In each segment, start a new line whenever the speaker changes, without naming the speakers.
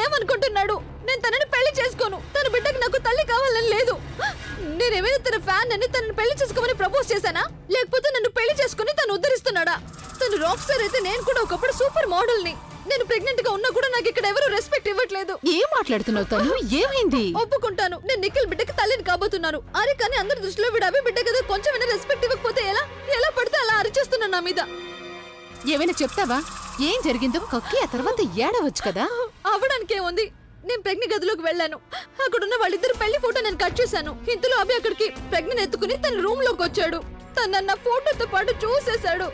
ఏమనుకుంటున్నాడు? నేను తనని పెళ్లి చేసుకోను. తన బిడ్డకి నాకు తల్లి కావాలని లేదు. నేనేమైనా తన ఫ్యాన్ అని తనని పెళ్లి చేసుకోమని ప్రపోజ్ చేశానా? లేకపోతే నన్ను పెళ్లి చేసుకుని తను ఉద్ధరిస్తున్నాడా? తను రాక్ స్టార్ అయితే నేను కూడా ఒకప్పుడు సూపర్ మోడల్ ని. నేను ప్రెగ్నెంట్ గా ఉన్నా కూడా నాకు ఇక్కడ ఎవరు రెస్పెక్ట్ ఇవ్వట్లేదు.
ఏం మాట్లాడుతున్నావు తను? ఏమైంది?
ఒప్పుకుంటాను, నేను నిఖిల్ బిడ్డకి తల్లిని కాబోతున్నాను. అరే కానీ అందరి దృష్టిలో వీడు అభి బిడ్డ కదా, కొంచెమైనా రెస్పెక్ట్ ఇవ్వకపోతే ఎలా పడితే అలా అరిచేస్తున్నా నా మీద.
ఏమైనా చెప్తావా? ఏం జరిగిందో కక్కి ఆ తర్వాత ఏడవచ్చు కదా.
అవడానికే ఉంది. నేను ప్రెగ్నెంట్ గదిలోకి వెళ్ళాను. అక్కడున్న వాళ్ళిద్దరు పెళ్లి ఫోటో నేను కట్ చేశాను. ఇంతలో అభి అక్కడికి ప్రెగ్నెంట్ ఎత్తుకుని తన రూమ్ లోకి వచ్చాడు. తన నా ఫోటోతో పాటు చూసేశాడు.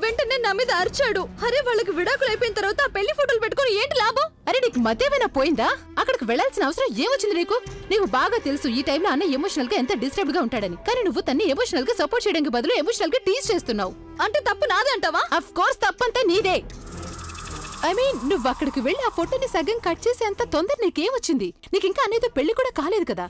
వెంటనే నా మీద అరిచాడు. అరే వాళ్ళకి విడాకులు అయిపోయిన తర్వాత ఆ పెళ్లి ఫోటోలు పెట్టుకుని ఏంటి లాభం?
అరే నీకు మధ్యమైనా పోయిందా? అక్కడికి వెళ్లాల్సిన అవసరం ఏమొచ్చింది నీకు? నీకు బాగా తెలుసు ఈ టైంలో అన్న ఎమోషనల్ గా ఎంత డిస్టర్బ్ గా ఉంటాడని. కానీ నువ్వు తన్ని ఎమోషనల్ గా సపోర్ట్ చేయడానికి బదులు ఎమోషనల్ గా టీజ్ చేస్తున్నావు.
అంటే తప్పు నాదే అంటావా?
అఫ్ కోర్స్ తప్పంతా నీదే. ఐ మీన్ నువ్వు అక్కడికి వెళ్ళి ఆ ఫోటోని సగం కట్ చేసి అంత తొందర నీకేమొచ్చింది? నీకు ఇంకా అనేది పెళ్లి కూడా కాలేదు కదా.